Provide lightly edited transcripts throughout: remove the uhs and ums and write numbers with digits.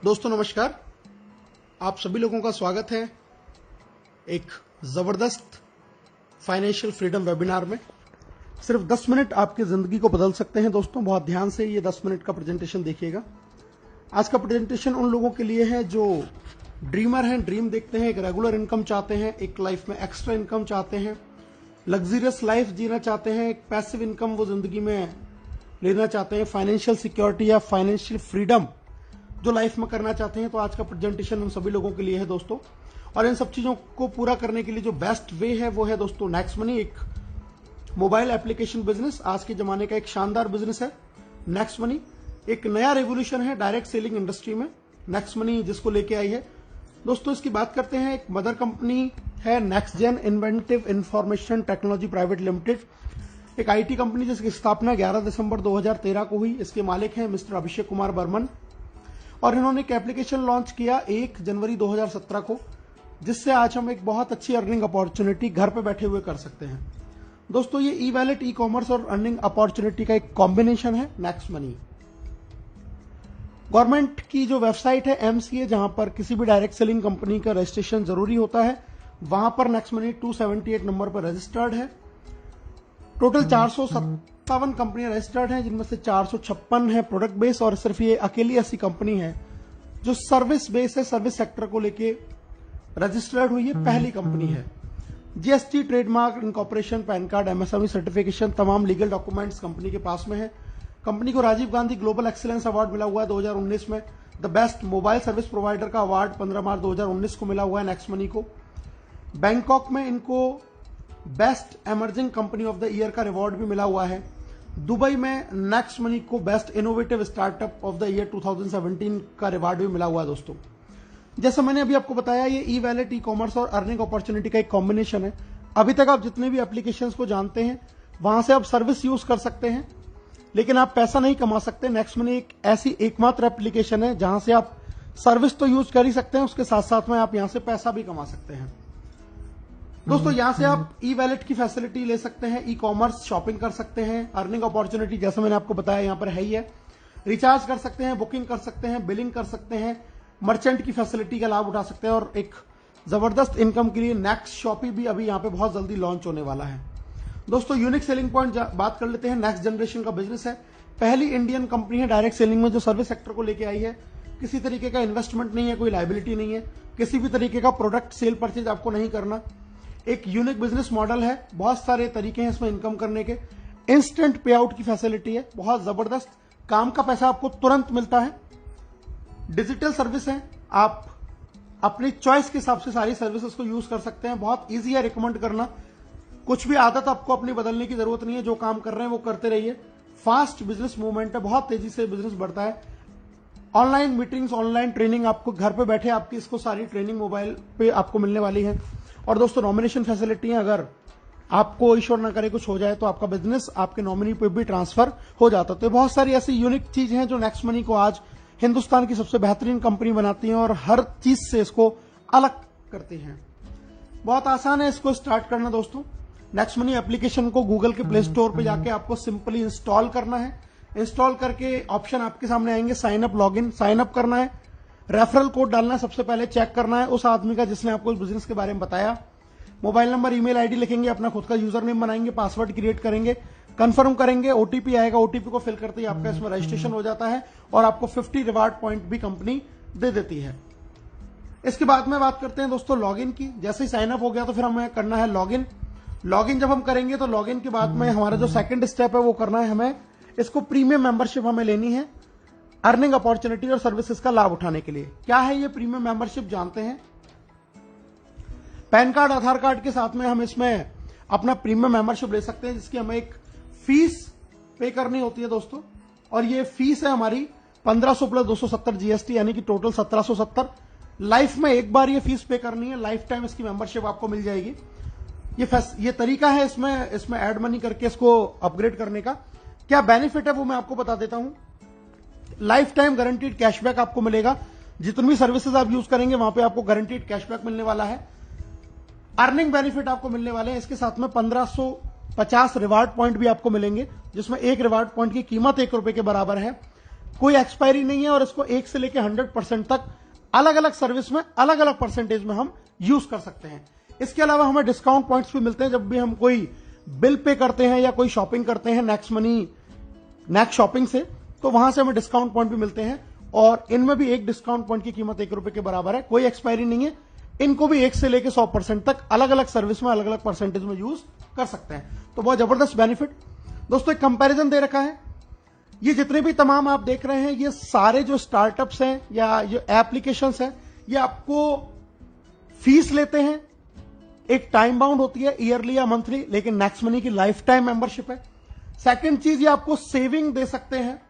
दोस्तों नमस्कार, आप सभी लोगों का स्वागत है एक जबरदस्त फाइनेंशियल फ्रीडम वेबिनार में। सिर्फ 10 मिनट आपकी जिंदगी को बदल सकते हैं। दोस्तों बहुत ध्यान से ये 10 मिनट का प्रेजेंटेशन देखिएगा। आज का प्रेजेंटेशन उन लोगों के लिए है जो ड्रीमर हैं, ड्रीम देखते हैं, एक रेगुलर इनकम चाहते हैं, एक लाइफ में एक्स्ट्रा इनकम चाहते हैं, लग्जरियस लाइफ जीना चाहते हैं, एक पैसिव इनकम वो जिंदगी में लेना चाहते हैं, फाइनेंशियल सिक्योरिटी या फाइनेंशियल फ्रीडम जो लाइफ में करना चाहते हैं। तो आज का प्रेजेंटेशन उन सभी लोगों के लिए है दोस्तों। और इन सब चीजों को पूरा करने के लिए जो बेस्ट वे है वो है दोस्तों नेक्स्ट मनी, एक मोबाइल एप्लीकेशन बिजनेस। आज के जमाने का एक शानदार बिजनेस है नेक्स्ट मनी। एक नया रेवोल्यूशन है डायरेक्ट सेलिंग इंडस्ट्री में नेक्स्ट मनी जिसको लेके आई है दोस्तों। इसकी बात करते हैं। एक मदर कंपनी है Next Gen Inventive Information Technology Private Limited, एक आईटी कंपनी जिसकी स्थापना 11 दिसंबर 2013 को हुई। इसके मालिक हैं मिस्टर अभिषेक कुमार बर्मन और इन्होंने एक एप्लीकेशन लॉन्च किया 1 जनवरी 2017 को, जिससे आज हम एक बहुत अच्छी अर्निंग अपॉर्चुनिटी घर पे बैठे हुए कर सकते हैं दोस्तों। ये ई वैलेट, ई कॉमर्स और अर्निंग अपॉर्चुनिटी का एक कॉम्बिनेशन है नेक्स्ट मनी। गवर्नमेंट की जो वेबसाइट है एमसीए, जहां पर किसी भी डायरेक्ट सेलिंग कंपनी का रजिस्ट्रेशन जरूरी होता है, वहां पर नेक्स्ट मनी 278 नंबर पर रजिस्टर्ड है। टोटल 457 कंपनियां रजिस्टर्ड हैं, जिनमें से 456 है प्रोडक्ट बेस और सिर्फ ये अकेली ऐसी कंपनी है जो सर्विस बेस है, सर्विस सेक्टर को लेके रजिस्टर्ड हुई है, पहली कंपनी है। GST, trademark, incorporation, PAN card, MSME certification, तमाम लीगल डॉक्यूमेंट्स कंपनी के पास में है। कंपनी को Rajiv Gandhi global excellence award मिला हुआ है 2019 में। The best mobile service provider का अवार्ड 15 मार्च 2019 को मिला हुआ है नेक्स्ट मनी को। बैंकॉक में इनको best emerging company of the year का रिवॉर्ड भी मिला हुआ है। दुबई में नेक्स्ट मनी को best innovative startup of the year 2017 का रिवॉर्ड भी मिला हुआ है दोस्तों। जैसा मैंने अभी आपको बताया, ये ई वैलेट, ई कॉमर्स और अर्निंग अपॉर्चुनिटी का एक कॉम्बिनेशन है। अभी तक आप जितने भी एप्लीकेशंस को जानते हैं वहां से आप सर्विस यूज कर सकते हैं, लेकिन आप पैसा नहीं कमा सकते। नेक्स्ट मनी एक ऐसी एकमात्र एप्लीकेशन है जहां से आप सर्विस तो यूज कर ही सकते हैं, उसके साथ साथ में आप यहां से पैसा भी कमा सकते हैं दोस्तों। यहां से आप ई वैलेट की फैसिलिटी ले सकते हैं, ई कॉमर्स शॉपिंग कर सकते हैं, अर्निंग अपॉर्चुनिटी जैसे मैंने आपको बताया यहां पर है ही है, रिचार्ज कर सकते हैं, बुकिंग कर सकते हैं, बिलिंग कर सकते हैं, मर्चेंट की फैसिलिटी का लाभ उठा सकते हैं और एक जबरदस्त इनकम के लिए नेक्स्ट शॉपी भी अभी यहां पे बहुत जल्दी लॉन्च होने वाला है दोस्तों। यूनिक सेलिंग पॉइंट बात कर लेते हैं। नेक्स्ट जनरेशन का बिजनेस है, पहली इंडियन कंपनी है डायरेक्ट सेलिंग में जो सर्विस सेक्टर को लेके आई है। किसी तरीके का इन्वेस्टमेंट नहीं है, कोई लायबिलिटी नहीं है, किसी भी तरीके का प्रोडक्ट सेल परचेज आपको नहीं करना। एक यूनिक बिजनेस मॉडल है, बहुत सारे तरीके हैं इसमें इनकम करने के। इंस्टेंट पे आउट की फैसिलिटी है, बहुत जबरदस्त, काम का पैसा आपको तुरंत मिलता है। डिजिटल सर्विस है, आप अपनी चॉइस के हिसाब से सारी सर्विसेज को यूज कर सकते हैं। बहुत इजी है रिकमेंड करना, कुछ भी आदत आपको अपनी बदलने की जरूरत नहीं है, जो काम कर रहे हैं वो करते रहिए। फास्ट बिजनेस मूवमेंट है, बहुत तेजी से बिजनेस बढ़ता है। ऑनलाइन मीटिंग्स, ऑनलाइन ट्रेनिंग, आपको घर पे बैठे आपकी इसको सारी ट्रेनिंग मोबाइल पे आपको मिलने वाली है। और दोस्तों नॉमिनेशन फैसिलिटी है, अगर आपको ईश्वर न करे कुछ हो जाए तो आपका बिजनेस आपके नॉमिनी पे भी ट्रांसफर हो जाता है। तो बहुत सारी ऐसी यूनिक चीज हैं जो नेक्स्ट मनी को आज हिंदुस्तान की सबसे बेहतरीन कंपनी बनाती हैं और हर चीज से इसको अलग करती हैं। बहुत आसान है इसको स्टार्ट करना दोस्तों। नेक्स्ट मनी एप्लीकेशन को गूगल के प्ले स्टोर पे जाके आपको सिंपली इंस्टॉल करना है। इंस्टॉल करके ऑप्शन आपके सामने आएंगे, sign up, log in, sign up करना है, रेफरल कोड डालना है, सबसे पहले चेक करना है उस आदमी का जिसने आपको इस बिजनेस के बारे में बताया। मोबाइल नंबर, ईमेल आईडी लिखेंगे, अपना खुद का यूजर नेम बनाएंगे, पासवर्ड क्रिएट करेंगे, कंफर्म करेंगे, ओटीपी आएगा, ओटीपी को फिल करते ही आपका इसमें रजिस्ट्रेशन हो जाता है और आपको 50 रिवार्ड पॉइंट भी कंपनी दे देती है। इसके बाद में बात करते हैं दोस्तों लॉगिन की। जैसे ही साइन अप हो गया तो फिर हमें करना है लॉगिन। लॉगिन जब हम करेंगे तो लॉगिन के बाद में हमारा जो सेकंड स्टेप है वो करना है हमें इसको प्रीमियम मेंबरशिप हमें लेनी है अर्निंग अपॉर्चुनिटी और सर्विसेज का लाभ उठाने के लिए। क्या है ये प्रीमियम मेंबरशिप जानते हैं। पैन कार्ड, आधार कार्ड के साथ में हम इसमें अपना प्रीमियम मेंबरशिप ले सकते हैं, जिसकी हमें एक फीस पे करनी होती है दोस्तों। और ये फीस है हमारी 1500 प्लस 270 जीएसटी, यानी कि टोटल 1770। लाइफ में एक बार ये फीस पे करनी है, लाइफ टाइम इसकी मेंबरशिप आपको मिल जाएगी। ये तरीका है इसमें ऐड मनी करके इसको अपग्रेड करने का। क्या बेनिफिट है वो मैं आपको बता देता हूं। लाइफ टाइम गारंटीड कैशबैक आपको मिलेगा, जितनी भी सर्विसेज आप यूज करेंगे वहां पे आपको गारंटीड कैशबैक मिलने वाला है। अर्निंग बेनिफिट आपको मिलने वाले हैं। इसके साथ में 1550 रिवार्ड पॉइंट भी आपको मिलेंगे, जिसमें एक रिवार्ड पॉइंट की कीमत ₹1 के बराबर है। कोई एक्सपायरी नहीं है और इसको 1 से लेकर 100% तक अलग अलग सर्विस में अलग अलग परसेंटेज में हम यूज कर सकते हैं। इसके अलावा हमें डिस्काउंट पॉइंट्स भी मिलते हैं जब भी हम कोई बिल पे करते हैं या कोई शॉपिंग करते हैं नेक्स्ट मनी नेक्स्ट शॉपिंग से, तो वहां से हमें डिस्काउंट पॉइंट भी मिलते हैं और इनमें भी एक डिस्काउंट पॉइंट की कीमत 1 रुपए के बराबर है, कोई एक्सपायरी नहीं है। इनको भी 1 से लेकर 100% तक अलग अलग सर्विस में अलग अलग परसेंटेज में यूज कर सकते हैं। तो बहुत जबरदस्त बेनिफिट। दोस्तों एक कंपैरिजन दे रखा है, ये जितने भी तमाम आप देख रहे हैं ये सारे जो स्टार्टअप्स हैं या जो एप्लीकेशंस हैं ये आपको फीस लेते हैं, एक टाइम बाउंड होती है ईयरली या मंथली, लेकिन नेक्स्ट मनी की लाइफ टाइम मेंबरशिप है। सेकंड चीज, ये आपको सेविंग दे सकते हैं,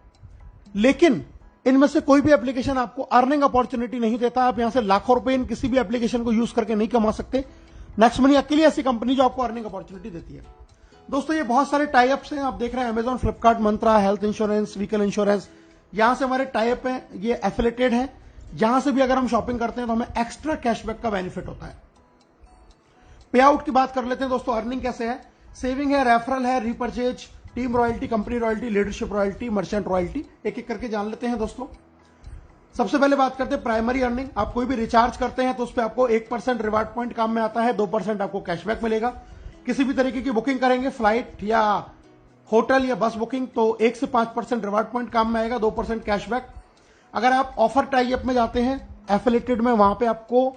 लेकिन इनमें से कोई भी एप्लीकेशन आपको अर्निंग अपॉर्चुनिटी नहीं देता। आप यहां से लाखों रुपए इन किसी भी एप्लीकेशन को यूज करके नहीं कमा सकते। नेक्स्ट मनी अकेली ऐसी कंपनी जो आपको अर्निंग अपॉर्चुनिटी देती है। दोस्तों ये बहुत सारे टाई अप्स हैं, आप देख रहे हैं अमेजॉन, फ्लिपकार्ट, मंत्रा, हेल्थ इंश्योरेंस, व्हीकल इंश्योरेंस, यहां से हमारे टाई अप हैं, ये एफिलेटेड है। यहां से भी अगर हम शॉपिंग करते हैं तो हमें एक्स्ट्रा कैशबैक का बेनिफिट होता है। पे आउट की बात कर लेते हैं दोस्तों, अर्निंग कैसे है। सेविंग है, रेफरल है, repurchase, team royalty, company royalty, leadership royalty, merchant royalty, एक एक करके जान लेते हैं दोस्तों। सबसे पहले बात करते हैं प्राइमरी अर्निंग। आप कोई भी रिचार्ज करते हैं तो उस पर आपको 1% रिवार्ड पॉइंट काम में आता है, 2% आपको कैशबैक मिलेगा। किसी भी तरीके की बुकिंग करेंगे, फ्लाइट या होटल या बस बुकिंग, तो 1 से 5% रिवार्ड पॉइंट काम में आएगा, 2% कैशबैक। अगर आप ऑफर टाई अप में जाते हैं एफिलेटेड में, वहां पे आपको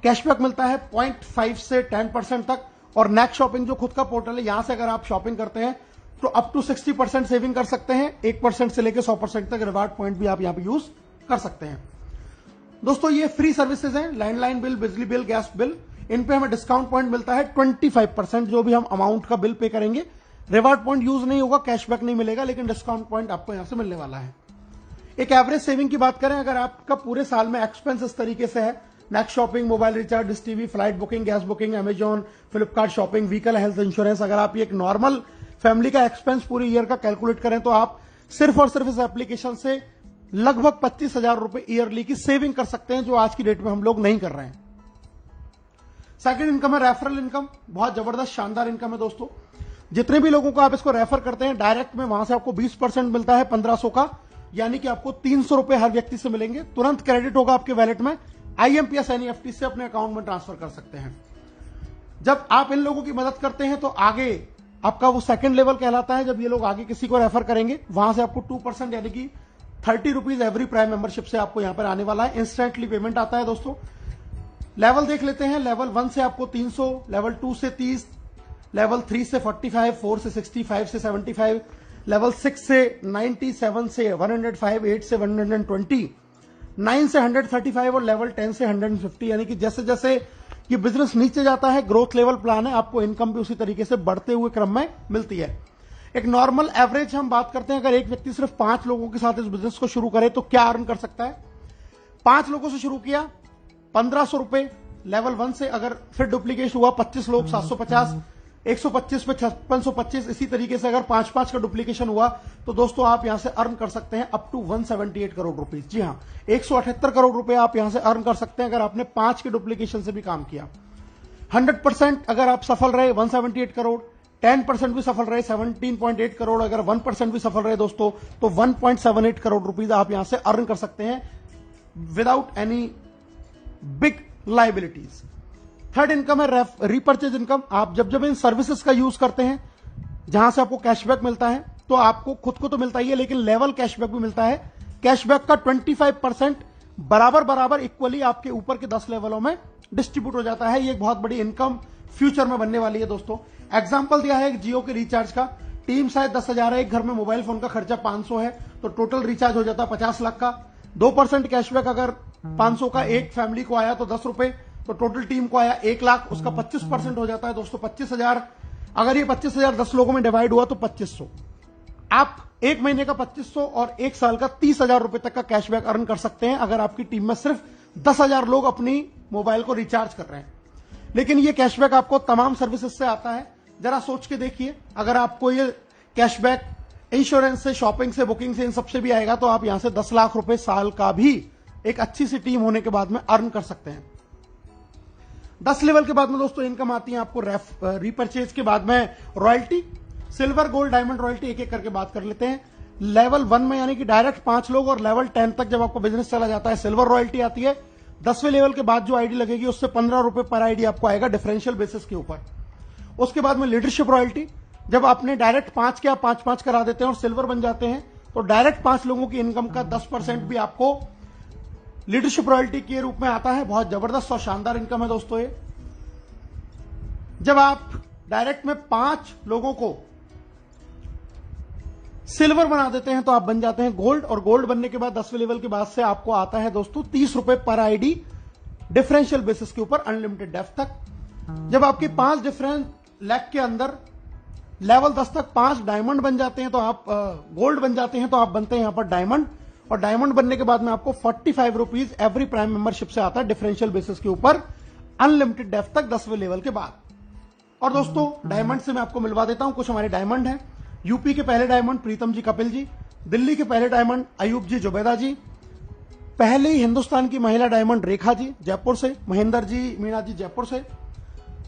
कैशबैक मिलता है 0.5 से 10% तक। और नेक्स्ट शॉपिंग जो खुद का पोर्टल है, यहां से अगर आप शॉपिंग करते हैं तो अप टू 60% सेविंग कर सकते हैं। 1% से लेकर 100% तक रिवार्ड पॉइंट भी आप यहां पे यूज कर सकते हैं। दोस्तों ये फ्री सर्विसेज हैं, लैंडलाइन बिल, बिजली बिल, गैस बिल, इन पे हमें डिस्काउंट पॉइंट मिलता है 25%। जो भी हम अमाउंट का बिल पे करेंगे, रिवार्ड पॉइंट यूज नहीं होगा, कैशबैक नहीं मिलेगा, लेकिन डिस्काउंट पॉइंट आपको यहां से मिलने वाला है। एक एवरेज सेविंग की बात करें, अगर आपका पूरे साल में एक्सपेंस इस तरीके से है, next shopping, mobile recharge, dish TV, flight booking, gas booking, Amazon, Flipkart shopping, vehicle, health insurance, अगर आप ये एक नॉर्मल फैमिली का एक्सपेंस पूरे ईयर का कैलकुलेट करें तो आप सिर्फ और सिर्फ इस एप्लीकेशन से लगभग 25,000 रुपए ईयरली की सेविंग कर सकते हैं, जो आज की डेट में हम लोग नहीं कर रहे हैं। सेकंड इनकम है रेफरल इनकम, बहुत जबरदस्त शानदार इनकम है दोस्तों। जितने भी लोगों को आप इसको रेफर करते हैं डायरेक्ट में, वहां से आपको 20% मिलता है 1500 का, यानी कि आपको 300 रुपए हर व्यक्ति से मिलेंगे, तुरंत क्रेडिट होगा आपके वैलेट में, IMPS NEFT से अपने अकाउंट में ट्रांसफर कर सकते हैं। जब आप इन लोगों की मदद करते हैं तो आगे आपका वो सेकंड लेवल कहलाता है। जब ये लोग आगे किसी को रेफर करेंगे, वहां से आपको 2% यानी कि 30 रुपीज एवरी प्राइम मेंबरशिप से आपको यहां पर आने वाला है। इंस्टेंटली पेमेंट आता है दोस्तों। लेवल देख लेते हैं, लेवल 1 से आपको 300, लेवल 2 से 30, लेवल 3 से 45, 4 से 60, 5 से 75, लेवल 6 से 90, 7 से 105, 8 से 120, 9 से 135 और लेवल 10 से 150। यानी कि जैसे जैसे ये बिजनेस नीचे जाता है, ग्रोथ लेवल प्लान है, आपको इनकम भी उसी तरीके से बढ़ते हुए क्रम में मिलती है। एक नॉर्मल एवरेज हम बात करते हैं, अगर एक व्यक्ति सिर्फ 5 लोगों के साथ इस बिजनेस को शुरू करे तो क्या अर्न कर सकता है। 5 लोगों से शुरू किया, 1500 रुपए लेवल 1 से, अगर फिर डुप्लीकेट हुआ 25 लोग 750, 125 पे 5625, इसी तरीके से अगर 5-5 का डुप्लीकेशन हुआ तो दोस्तों आप यहां से अर्न कर सकते हैं अप टू 178 करोड़ रुपीस। जी हां, 178 करोड़ रुपए आप यहां से अर्न कर सकते हैं अगर आपने 5 के डुप्लीकेशन से भी काम किया। 100% अगर आप सफल रहे 178 करोड़, 10% भी सफल रहे 17.8 करोड़, अगर 1% भी सफल रहे दोस्तों तो 1.78 करोड़ रुपीस आप यहां से अर्न कर सकते हैं without any big liabilities. Third income है रीपर्चेज इनकम। आप जब जब इन सर्विसेज का यूज करते हैं, जहां से आपको कैशबैक मिलता है, तो आपको खुद को तो मिलता ही है, लेकिन लेवल कैशबैक भी मिलता है। कैशबैक का 25% बराबर बराबर इक्वली आपके ऊपर के 10 लेवलों में डिस्ट्रीब्यूट हो जाता है। ये एक बहुत बड़ी इनकम फ्यूचर में बनने वाली है दोस्तों। एग्जाम्पल दिया है एक जियो के रिचार्ज का, टीम शायद 10,000 है, एक घर में मोबाइल फोन का खर्चा 500 है, तो टोटल रिचार्ज हो जाता है 50 लाख का। 2% कैशबैक अगर 500 का एक फैमिली को आया तो 10 रुपए, तो टोटल टीम को आया 1 लाख, उसका 25% हो जाता है दोस्तों 25,000। अगर ये 25,000 10 लोगों में डिवाइड हुआ तो 2500। आप एक महीने का 2500 और एक साल का 30,000 रुपए तक का कैशबैक अर्न कर सकते हैं अगर आपकी टीम में सिर्फ 10,000 लोग अपनी मोबाइल को रिचार्ज कर रहे हैं। लेकिन ये कैशबैक आपको तमाम सर्विसेज से आता है। जरा सोच के देखिए, अगर आपको ये कैशबैक इंश्योरेंस से, शॉपिंग से, बुकिंग से, इन सबसे भी आएगा तो आप यहां से 10 लाख रुपए साल का भी एक अच्छी सी टीम होने के बाद में अर्न कर सकते हैं। 10 लेवल के बाद में दोस्तों इनकम आती है आपको रीपरचेज के बाद में royalty, silver, gold, diamond royalty, एक एक करके बात कर लेते हैं। लेवल 1 में यानी कि डायरेक्ट 5 लोग, और लेवल 10 तक जब आपका बिजनेस चला जाता है सिल्वर रॉयल्टी आती है। 10वें लेवल के बाद जो आईडी लगेगी उससे 15 रुपए पर आईडी आपको आएगा डिफरेंशियल बेसिस के ऊपर। उसके बाद में लीडरशिप रॉयल्टी, जब आपने डायरेक्ट 5 के आप 5-5 करा देते हैं और सिल्वर बन जाते हैं तो डायरेक्ट 5 लोगों की इनकम का 10% भी आपको लीडरशिप रॉयल्टी के रूप में आता है। बहुत जबरदस्त और शानदार इनकम है दोस्तों ये। जब आप डायरेक्ट में 5 लोगों को सिल्वर बना देते हैं तो आप बन जाते हैं गोल्ड, और गोल्ड बनने के बाद 10वें लेवल के बाद से आपको आता है दोस्तों 30 रुपए पर आईडी डिफरेंशियल बेसिस के ऊपर अनलिमिटेड डेप्थ तक। जब आपके 5 डिफरेंट लेग के अंदर लेवल 10 तक 5 डायमंड बन जाते हैं तो आप गोल्ड बन जाते हैं तो आप बनते हैं यहां पर डायमंड, और डायमंड बनने के बाद में आपको 45 रुपीज एवरी प्राइम मेंबरशिप से आता है डिफरेंशियल बेसिस के ऊपर अनलिमिटेड डेप्थ तक 10वें लेवल के बाद। और दोस्तों डायमंड से मैं आपको मिलवा देता हूं कुछ हमारे डायमंड हैं। यूपी के पहले डायमंड प्रीतम जी कपिल जी, दिल्ली के पहले डायमंड अयूब जी जुबैदा जी, पहले ही हिंदुस्तान की महिला डायमंड रेखा जी जयपुर से, महेंद्र जी मीणा जी जयपुर से,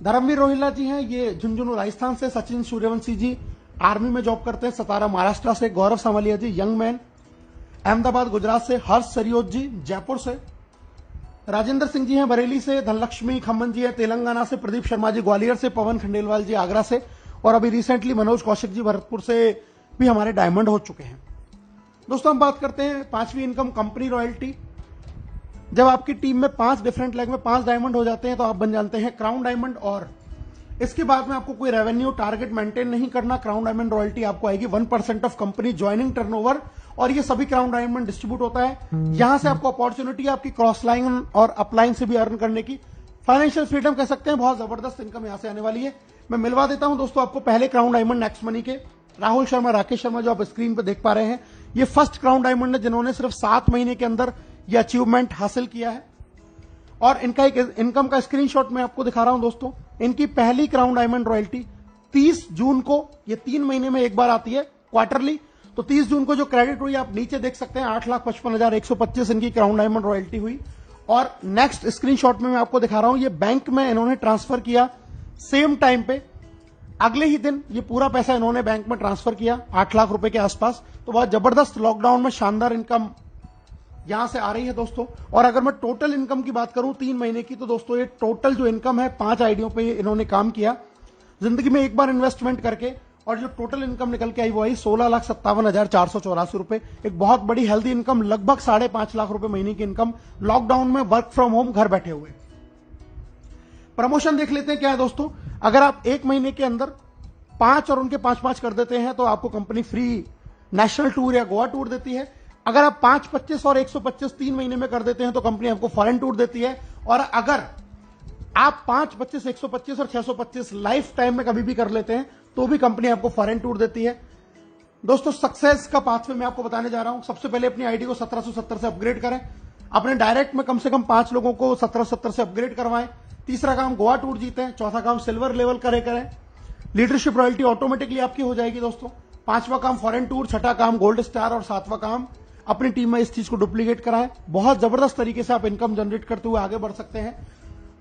धर्मवीर रोहिल्ला जी हैं ये झुंझुनू राजस्थान से, सचिन सूर्यवंशी जी आर्मी में जॉब करते हैं सतारा महाराष्ट्र से, गौरव सामलिया जी यंग मैन अहमदाबाद गुजरात से, हर्ष सरियोत जी जयपुर से, राजेंद्र सिंह जी हैं बरेली से, धनलक्ष्मी खम्मन जी हैं तेलंगाना से, प्रदीप शर्मा जी ग्वालियर से, पवन खंडेलवाल जी आगरा से, और अभी रिसेंटली मनोज कौशिक जी भरतपुर से भी हमारे डायमंड हो चुके हैं। दोस्तों हम बात करते हैं 5वीं इनकम कंपनी रॉयल्टी। जब आपकी टीम में 5 डिफरेंट लेग में 5 डायमंड हो जाते हैं तो आप बन जाते हैं क्राउन डायमंड, और इसके बाद में आपको कोई रेवेन्यू टारगेट मेंटेन नहीं करना। क्राउन डायमंड रॉयल्टी आपको आएगी 1% ऑफ कंपनी ज्वाइनिंग टर्नओवर, और ये सभी क्राउन डायमंड डिस्ट्रीब्यूट होता है। यहां से आपको अपॉर्चुनिटी आपकी क्रॉस लाइन और अपलाइन से भी अर्न करने की, फाइनेंशियल फ्रीडम कह सकते हैं। बहुत जबरदस्त इनकम यहां से आने वाली है। मैं मिलवा देता हूं दोस्तों आपको पहले क्राउन डायमंड नेक्स्ट मनी के राहुल शर्मा राकेश शर्मा, जो आप स्क्रीन पर देख पा रहे हैं, ये फर्स्ट क्राउन डायमंड है जिन्होंने सिर्फ 7 महीने के अंदर ये अचीवमेंट हासिल किया है। और इनका एक इनकम का स्क्रीनशॉट मैं आपको दिखा रहा हूं दोस्तों। इनकी पहली क्राउन डायमंड रॉयल्टी 30 जून को, ये 3 महीने में एक बार आती है क्वार्टरली, तो 30 जून को जो क्रेडिट हुई आप नीचे देख सकते हैं 8,55,125 इनकी क्राउन डायमंड रॉयल्टी हुई। और नेक्स्ट स्क्रीनशॉट में मैं आपको दिखा रहा हूं, ये बैंक में इन्होंने ट्रांसफर किया सेम टाइम पे, अगले ही दिन ये पूरा पैसा इन्होंने बैंक में ट्रांसफर किया 8 लाख रुपए के आसपास। तो बहुत जबरदस्त लॉकडाउन में शानदार इनकम यहां से आ रही है दोस्तों। और अगर मैं टोटल इनकम की बात करूं 3 महीने की, तो दोस्तों ये टोटल जो इनकम है 5 आईडियों पे इन्होंने काम किया जिंदगी में एक बार इन्वेस्टमेंट करके, और जो टोटल इनकम निकल के आई वो आई 16,57,484 रुपए। एक बहुत बड़ी हेल्दी इनकम, लगभग 5.5 लाख रुपए महीने की इनकम लॉकडाउन में वर्क फ्रॉम होम घर बैठे हुए। प्रमोशन देख लेते हैं क्या है दोस्तों। अगर आप 1 महीने के अंदर 5 और उनके 5-5 कर देते हैं तो आपको कंपनी फ्री नेशनल टूर या गोवा टूर देती है। अगर आप 5, 25 और 125 3 महीने में कर देते हैं तो कंपनी आपको फॉरेन टूर देती है। और अगर आप 5, 25, 125 और 625 लाइफ टाइम में कभी भी कर लेते हैं तो भी कंपनी आपको फॉरेन टूर देती है। दोस्तों सक्सेस का पाथवे मैं आपको बताने जा रहा हूं। सबसे पहले अपनी आईडी को 1770 से अपग्रेड करें, अपने डायरेक्ट में कम से कम 5 लोगों को 1770 से अपग्रेड करवाएं। तीसरा काम गोवा टूर जीतें। चौथा काम सिल्वर लेवल करें। लीडरशिप रॉयल्टी ऑटोमेटिकली आपकी हो जाएगी दोस्तों। 5वां काम फॉरेन टूर, 6ठा काम गोल्ड स्टार, और 7वां काम अपनी टीम में इस चीज को डुप्लीकेट कराएं। बहुत जबरदस्त तरीके से आप इनकम जनरेट करते हुए आगे बढ़ सकते हैं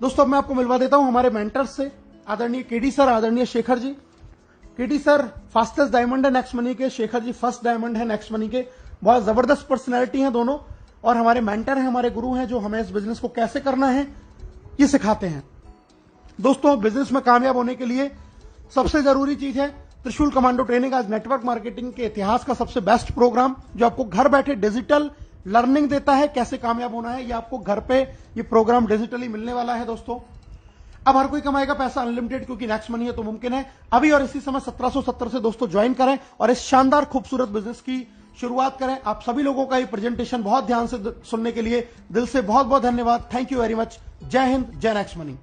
दोस्तों। मैं आपको मिलवा देता हूं हमारे मेंटर्स से, आदरणीय केडी सर, आदरणीय Shekhar ji. KD sir fastest diamond है नेक्स्ट मनी के, शेखर जी फर्स्ट डायमंड है नेक्स्ट मनी के। बहुत जबरदस्त पर्सनैलिटी हैं दोनों, और हमारे मेंटर हैं, हमारे गुरु हैं, जो हमें इस बिजनेस को कैसे करना है ये सिखाते हैं। दोस्तों बिजनेस में कामयाब होने के लिए सबसे जरूरी चीज है त्रिशूल कमांडो ट्रेनिंग। आज नेटवर्क मार्केटिंग के इतिहास का सबसे बेस्ट प्रोग्राम, जो आपको घर बैठे डिजिटल लर्निंग देता है कैसे कामयाब होना है। ये आपको घर पे ये प्रोग्राम डिजिटली मिलने वाला है दोस्तों। अब हर कोई कमाएगा पैसा अनलिमिटेड, क्योंकि नेक्स्ट मनी है तो मुमकिन है। अभी और इसी समय 1770 से दोस्तों ज्वाइन करें और इस शानदार खूबसूरत बिजनेस की शुरुआत करें। आप सभी लोगों का ये प्रेजेंटेशन बहुत ध्यान से सुनने के लिए दिल से बहुत बहुत धन्यवाद। Thank you very much. जय हिंद, जय नेक्स्ट मनी।